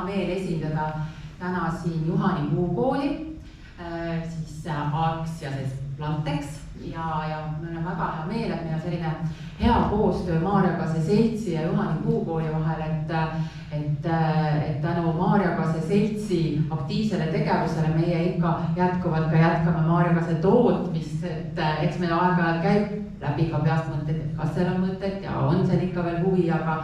meel esindada täna siin Juhani Puukooli, siis Arxiases Plantex ja meil on väga hea meel, et meil on selline hea koostöö Maarjakase Seltsi ja Juhani Puukooli vahel, et tänu Maarjakase Seltsi aktiivsele tegevusele meie ikka jätkuvalt ka jätkame Maarjakase tootmist, et eks meil aeg-ajalt käib läbi ka peast mõtted, et kas seal on mõtet ja on seal ikka veel huvi, aga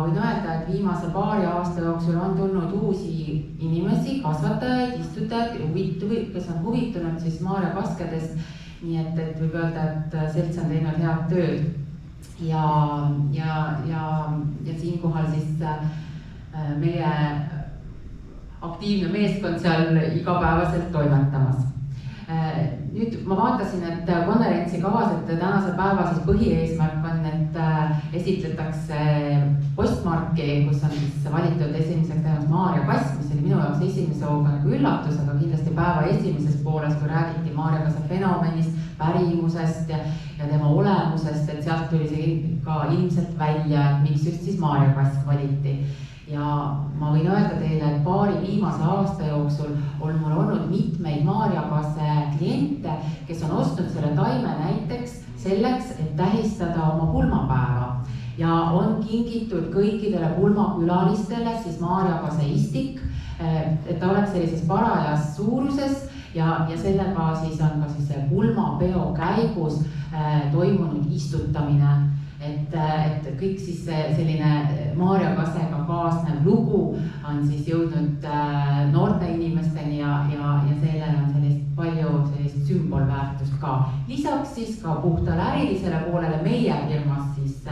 võin öelda, et viimase paari aasta jooksul on tulnud uusi inimesi, kasvatajaid, istutajaid, kes on huvitunud siis maarjakaskedest, nii et võib öelda, et Selts on teinud head tööd ja siinkohal siis meie aktiivne meeskond seal igapäevaselt toimetamas. Nüüd ma vaatasin, et konverentsi kavas, et tänase päeva siis põhieesmärk on, et esitletakse postmarki, kus on siis valitud esimeseks teemaks Maarjakass, mis oli minu jaoks esimese hooga nagu üllatus, aga kindlasti päeva esimeses pooles, kui räägiti Maarjakase fenomenist, pärimusest ja tema olemusest, et sealt tuli see ka ilmselt välja, et miks just siis Maarjakass valiti. Ja ma võin öelda teile, et paari viimase aasta jooksul on mul olnud mitmeid Maarjakase kliente, kes on ostnud selle taime näiteks selleks, et tähistada oma pulmapäeva. Ja on kingitud kõikidele pulmakülalistele siis Maarjakase istik, et ta oleks sellises parajas suuruses ja sellega siis on ka siis pulmapeo käigus toimunud istutamine. Et kõik siis selline Maarjakasega kaasnev lugu on siis jõudnud noorte inimesteni ja sellel on palju sellist sümbolväärtust ka. Lisaks siis ka puhtale ärilisele poolele meie firmas siis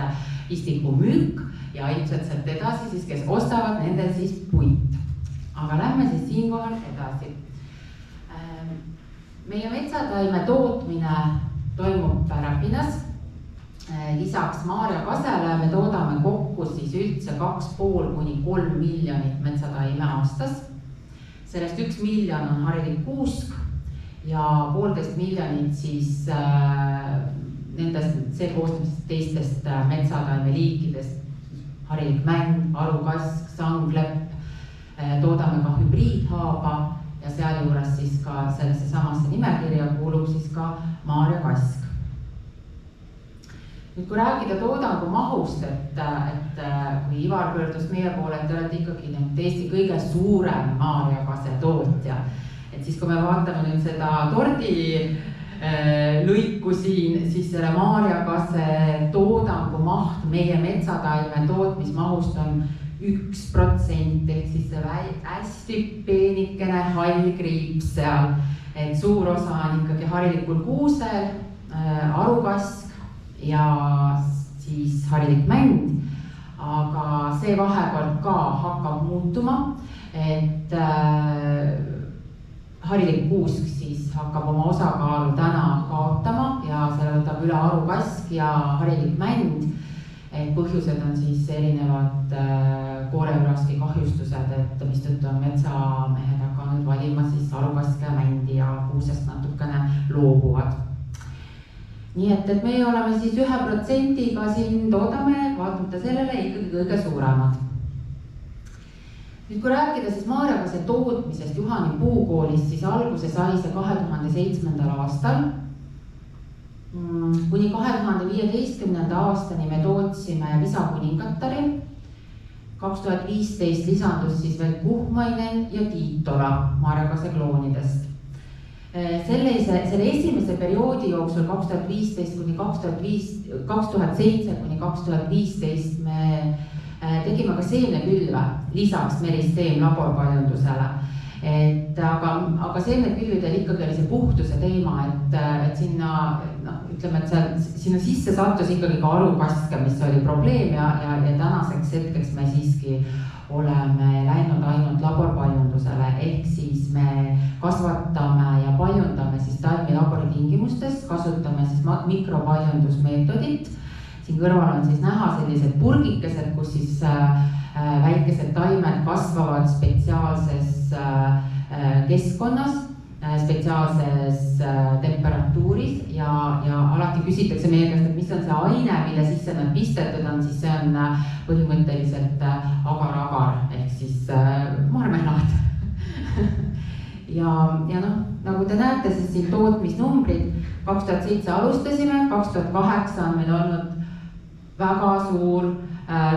istiku müük ja ilmselt sealt edasi siis, kes ostavad nendel siis puit. Aga lähme siis siinkohal edasi. Meie metsataime tootmine toimub Räpinas. Lisaks Maarjakasele me toodame kokku siis üldse 2,5 kuni 3 miljonit metsataime aastas. Sellest 1 miljon on harilik kuusk ja 1,5 miljonit siis see koosneb teistest metsataime liikidest. Harilik mäng, arukask, sanglepp, toodame ka hübriidhaaba ja sealjuures siis ka sellesse samasse nimekirja kuulub siis ka Maarjakask. Nüüd kui rääkida toodangu mahust, et kui Ivar pöördus meie poole, et te olete ikkagi Eesti kõige suurem Maarjakase tootja, et siis kui me vaatame nüüd seda tordi lõiku siin, siis selle Maarjakase toodangu maht meie metsataime tootmismahust on 1%, ehk siis see hästi peenikene hall kriips seal, et suur osa on ikkagi harilikul kuusel, arukask ja siis harilik mänd, aga see vahekord ka hakkab muutuma, et harilik kuusk siis hakkab oma osakaalu täna kaotama ja selle võtab üle arukask ja harilik mänd. Põhjused on siis erinevad kooreüraski kahjustused, et mistõttu on metsamehed hakanud valima siis arukaske ja mändi ja kuusest natukene loobuvad. Nii et meie oleme siis 1%-ga siin toodame, vaatamata sellele ikkagi kõige suuremad. Nüüd kui rääkida siis Maarjakase tootmisest Juhani Puukoolist, siis alguse sai see 2007. aastal. Kuni 2015. aastani me tootsime Visakuningattari. 2015 lisandus siis veel Kuhmainen ja Tiitola Maarjakase kloonidest. Selle esimese perioodi jooksul 2007 kuni 2015 me tegime ka seemnekülve lisaks Meristeem laborpaljundusele. Aga seemnekülvidel ikkagi oli see puhtuse teema, et sinna, ütleme, et sinna sisse sattus ikkagi ka arukaske, mis oli probleem ja tänaseks hetkeks me siiski oleme läinud ainult laborpaljundusele, ehk siis me kasvatame ja paljundame siis taimi labori tingimustes, kasutame siis mikropaljundusmeetodit. Siin kõrval on siis näha sellised purgikesed, kus siis väikesed taimed kasvavad spetsiaalses keskkonnas, spetsiaalses temperatuuris ja alati küsitakse meie käest, et mis on see aine, mille sisse nad pistetud on, siis see on põhimõtteliselt agar-agar ehk siis marmelaad. ja noh, nagu te näete, siis siin tootmisnumbrid 2007 alustasime, 2008 on meil olnud väga suur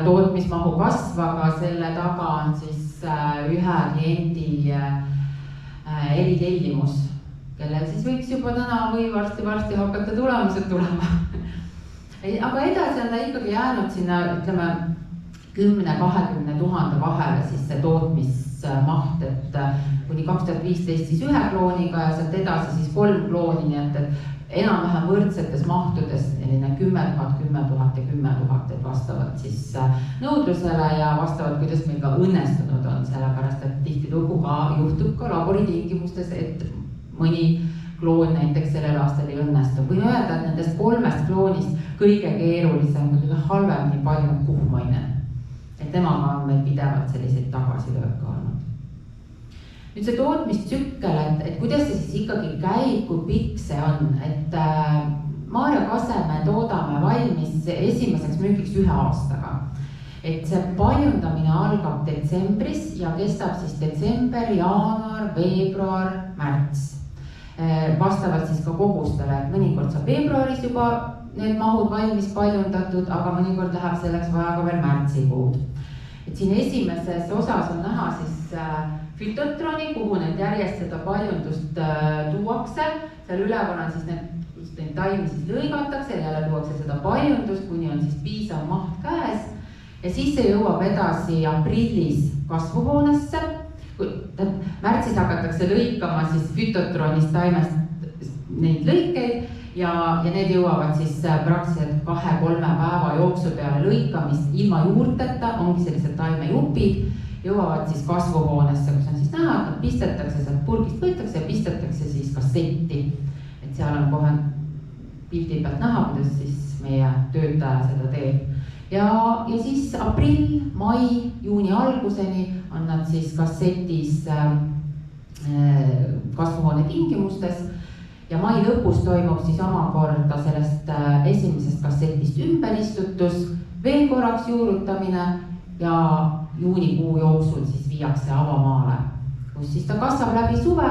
tootmismahu kasv, aga selle taga on siis ühe kliendi eritellimus, kellel siis võiks juba täna või varsti hakata tulemused tulema. Aga edasi on ta ikkagi jäänud sinna, ütleme, 10-20 000 vahele siis see tootmismaht, et kuni 2015 siis 1 klooniga ja sealt edasi siis 3 klooni, nii et enam-vähem võrdsetes mahtudes 10 000, 10 000 ja 10 000, et vastavalt siis nõudlusele ja vastavalt, kuidas meil ka õnnestunud on, sellepärast et tihtilugu ka juhtub ka laboritingimustes, et mõni kloon näiteks sellel aastal ei õnnestu. Võime öelda, et nendest 3 kloonist kõige keerulisem, kõige halvemini paljud kuhumaine. Et temaga on meil pidevalt selliseid tagasilööke olnud. Nüüd see tootmistsükkel, et kuidas see siis ikkagi käib, kui pikk see on, et Maarja Kase me toodame valmis esimeseks müügiks 1 aastaga. Et see paljundamine algab detsembris ja kestab siis detsember, jaanuar, veebruar, märts. Vastavalt siis ka kogustele, et mõnikord saab veebruaris juba need mahud valmis paljundatud, aga mõnikord läheb selleks vaja ka veel märtsikuud. Et siin esimeses osas on näha siis fütotroni, kuhu need järjest seda paljundust tuuakse. Seal üleval on siis need taimi siis lõigatakse ja jälle tuuakse seda paljundust, kuni on siis piisav maht käes. Ja siis see jõuab edasi aprillis kasvuhoonesse. Märtsis hakatakse lõikama siis fütotronist taimest neid lõikeid ja need jõuavad siis praktiliselt 2-3 päeva jooksu peale lõikamist ilma juurteta, ongi sellised taimejupid, jõuavad siis kasvuhoonesse, kus on siis näha, et nad pistetakse, sealt purgist võetakse ja pistetakse siis kassetti. Et seal on kohe pildi pealt näha, kuidas siis meie töötaja seda teeb. Ja siis aprill, mai, juuni alguseni on nad siis kassetis kasvuhoone tingimustes ja mai lõpus toimub siis omakorda sellest esimesest kassetist ümberistutus, veel korraks juurutamine ja juunikuu jooksul siis viiakse avamaale, kus siis ta kasvab läbi suve,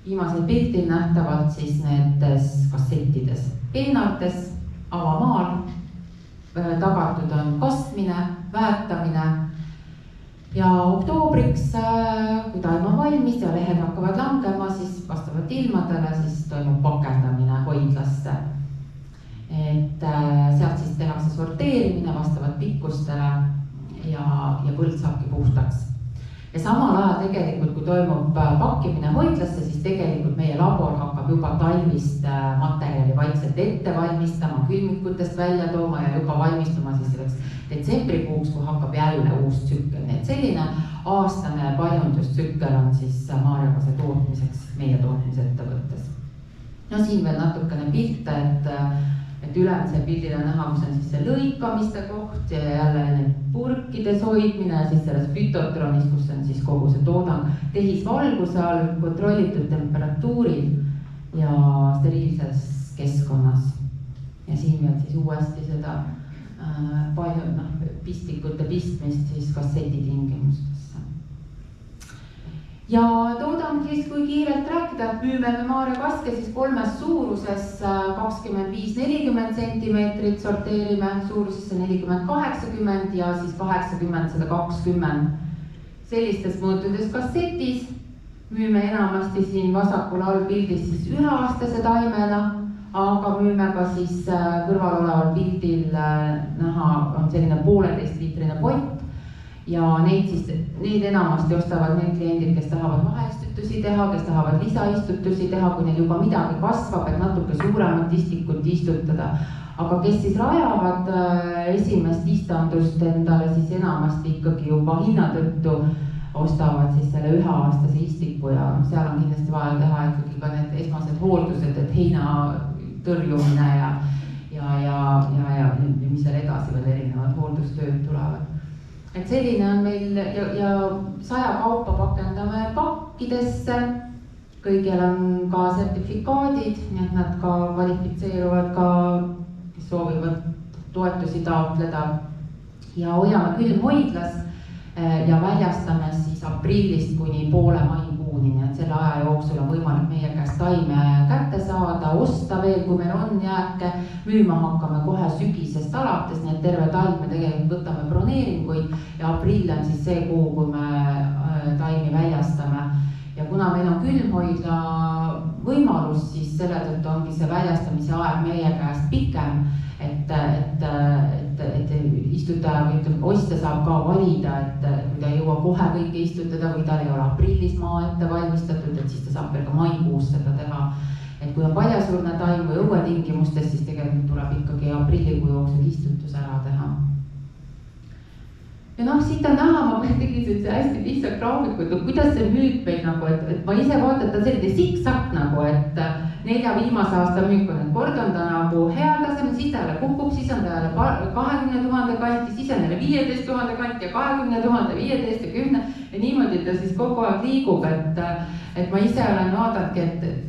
viimasel pildil nähtavalt siis nendes kassettides peenartes avamaal. Tagatud on kastmine, väetamine ja oktoobriks, kui taim on valmis ja lehed hakkavad langema, siis vastavalt ilmadele siis toimub pakendamine hoidlasse. Et sealt siis tehakse sorteerimine vastavalt pikkustele ja põld saabki puhtaks. Ja samal ajal tegelikult, kui toimub pakkimine hoidlasse, siis tegelikult meie labor hakkab juba talvist materjali vaikselt ette valmistama, külmikutest välja tooma ja juba valmistuma siis selleks detsembrikuuks, kui hakkab jälle uus tsükkel. Nii et selline aastane paljundustsükkel on siis Maarja Kase tootmiseks meie tootmisettevõttes. No siin veel natukene pilte, et ülemisel pildil on näha, kus on siis see lõikamiste koht ja jälle need purkides hoidmine ja siis selles fütotronis, kus on siis kogu see toodang tehisvalguse all, kontrollitud temperatuuril ja steriilses keskkonnas. Ja siin veel siis uuesti seda pistikute pistmist siis kasseti tingimustesse. Ja toodang siis, kui kiirelt rääkida, et müüme me Maarja Kaske siis 3 suuruses 25-40 centimeetrit, sorteerime suurusesse 40-80 ja siis 80-120 sellistes mõõtudes kassetis. Müüme enamasti siin vasakul all pildis siis 1-aastase taimena, aga müüme ka siis kõrval oleval pildil näha on selline 1,5 liitrine pott. Ja neid enamasti ostavad need kliendid, kes tahavad vaheistutusi teha, kes tahavad lisaistutusi teha, kui neil juba midagi kasvab, et natuke suuremat istikut istutada. Aga kes siis rajavad esimest istandust endale, siis enamasti ikkagi juba hinna tõttu ostavad siis selle 1-aastase istiku ja seal on kindlasti vaja teha ikkagi ka need esmased hooldused, et heina tõrjumine ja mis seal edasi veel erinevad hooldustööd tulevad. Et selline on meil ja 100 kaupa pakendame pakkidesse kõigil on ka sertifikaadid, nii et nad ka kvalifitseeruvad ka, kes soovivad toetusi taotleda ja hoiame külmhoidlas ja väljastame siis aprillist kuni poole maikuuni, nii et selle aja jooksul on võimalik meie käest taime kätte saada, osta veel, kui meil on jääke, müüma hakkame kohe sügisest alates, nii et terve talv me tegelikult võtame broneeringuid ja aprill on siis see kuu, kui me taimi väljastame. Ja kuna meil on külmhoidla võimalus, siis selle tõttu ongi see väljastamise aeg meie käest pikem, et istutaja või ütleme, ostja saab ka valida, et kui ta ei jõua kohe kõike istutada või tal ei ole aprillis maa ette valmistatud, et siis ta saab veel ka maikuus seda teha. Et kui on paljasurne taim või õuetingimustes, siis tegelikult tuleb ikkagi aprillikuu jooksul istutus ära teha. Ja noh, siit on näha, ma tegin see hästi lihtsalt graafikut, kuidas see müük meil nagu, et ma ise vaatan, ta selline siksak nagu, et 4 viimase aasta müük on, et kord on ta nagu hea tasemel, siis ta jälle kukub, siis on ta jälle 20 000 kanti, siis on jälle 15 000 kanti ja 20 000, 15 ja 10 ja niimoodi ta siis kogu aeg liigub, et ma ise olen vaadanudki,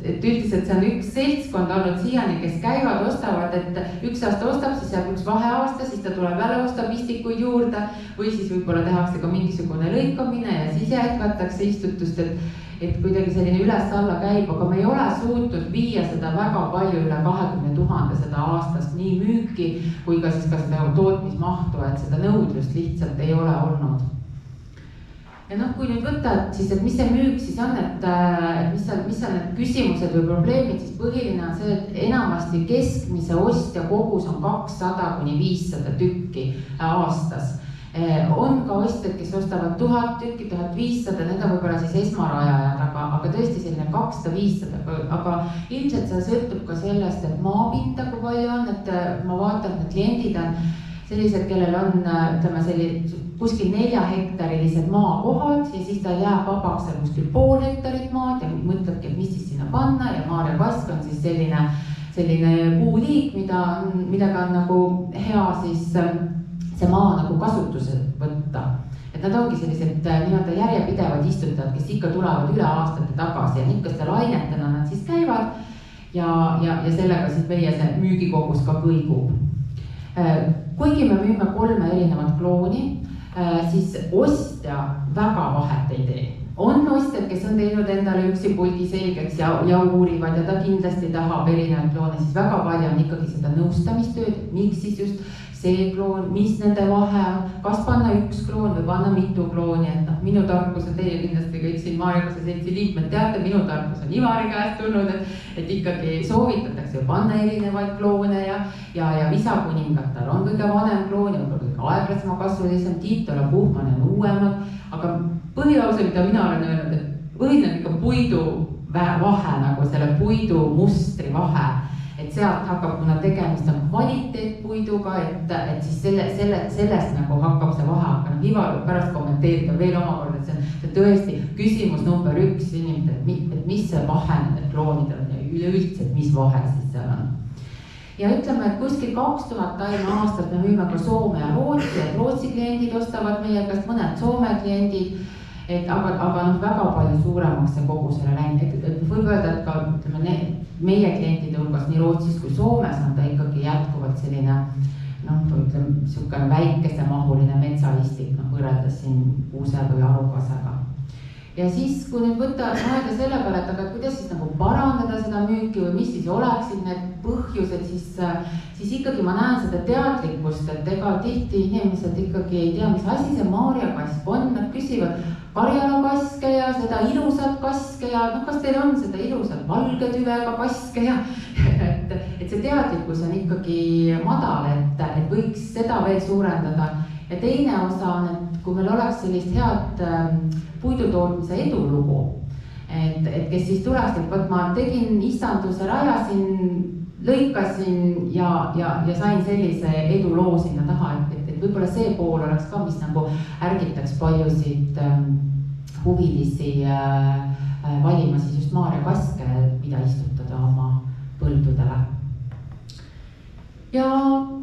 et üldiselt see on üks seltskond olnud siiani, kes käivad, ostavad, et üks aasta ostab, siis jääb üks vaheaasta, siis ta tuleb jälle ostab istikuid juurde või siis võib-olla tehakse ka mingisugune lõikamine ja siis jätkatakse istutust, et kuidagi selline üles-alla käib, aga me ei ole suutnud viia seda väga palju üle 20 000 seda aastast nii müüki kui ka siis ka seda tootmismahtu, et seda nõudlust lihtsalt ei ole olnud. Ja noh, kui nüüd võtta, siis, et mis see müük siis on, et mis on need küsimused või probleemid, siis põhiline on see, et enamasti keskmise ostja kogus on 200 kuni 500 tükki aastas. On ka ostjad, kes ostavad 1000 tükki, 1500, need on võib-olla siis esmarajajad, aga tõesti selline 200-500, aga ilmselt see sõltub ka sellest, et maapinda kui palju on, et ma vaatan, et kliendid on sellised, kellel on, ütleme, kuskil 4-hektarilised maakohad ja siis ta jääb vabaks kuskil 0,5 hektarit maad ja mõtlebki, et mis siis sinna panna ja maarjakask on siis selline puuliik, millega on nagu hea siis see maa nagu kasutuse võtta. Et nad ongi sellised nii-öelda järjepidevad istutajad, kes ikka tulevad üle aastate tagasi ja niisuguste lainetena nad siis käivad ja sellega siis meie see müügikogus ka kõigub. Kuigi me müüme 3 erinevat klooni, siis ostja väga vahet ei tee. On ostjad, kes on teinud endale üksi pulgi selgeks ja uurivad ja ta kindlasti tahab erinevaid kloone, siis väga palju on ikkagi seda nõustamistööd, miks siis just see kloon, mis nende vahe on, kas panna üks kloon või panna mitu klooni, et minu tarkus on teie kindlasti kõik siin Maarjakuse seltsi liikmed teate, minu tarkus on Ivari käest tulnud, et ikkagi soovitatakse panna erinevaid kloone ja Visakuningatal on kõige vanem kloon ja kõige aeglasema kasvulisem, Tiitola Puhman on uuemad, aga põhilause, mida mina olen öelnud, et põhiline on ikka puidu vahe, nagu selle puidu mustri vahe, et sealt hakkab, kuna tegemist on kvaliteetpuiduga, et siis sellest nagu hakkab see vahe, aga Ivar pärast kommenteerida veel omakorda, et see tõesti küsimus number 1 inimesed, et mis see vahe nendel kloonidel on ja üleüldse, et mis vahe siis seal on. Ja ütleme, et kuskil 2000 taime aastat me müüme ka Soome ja Rootsi, et Rootsi kliendid ostavad meie käest, mõned Soome kliendid, aga väga palju suuremaks see kogu selle läinud, et võib öelda, et ka ütleme, meie klientide hulgas nii Rootsis kui Soomes on ta ikkagi jätkuvalt selline, ütleme, niisugune väikesemahuline metsalistik, võrreldes siin kuuse või arukasega. Ja siis, kui nüüd mõelda selle peale, et aga kuidas siis nagu parandada seda müüki või mis siis oleksid need põhjused, siis ikkagi ma näen seda teadlikkust, et ega tihti inimesed ikkagi ei tea, mis asi see maarjakask on, nad küsivad karjalakaske ja seda ilusat kaske ja kas teil on seda ilusat valge tüvega kaske ja et see teadlikkus on ikkagi madal, et võiks seda veel suurendada. Ja teine osa on, et kui meil oleks sellist head puidutootmise edulugu, et kes siis tuleks, et ma tegin istanduse, rajasin, lõikasin ja sain sellise eduloo sinna taha, et võib-olla see pool oleks ka, mis nagu ärgitaks paljusid huvilisi valima siis just maarjakaske, mida istutada oma põldudele. Ja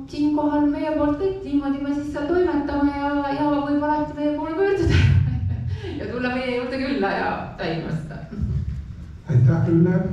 siinkohal meie poolt kõik, niimoodi me siis seal toimetame ja võib alati meie poole pöörduda ja tulla meie juurde külla ja taimasta. aitäh Ülle.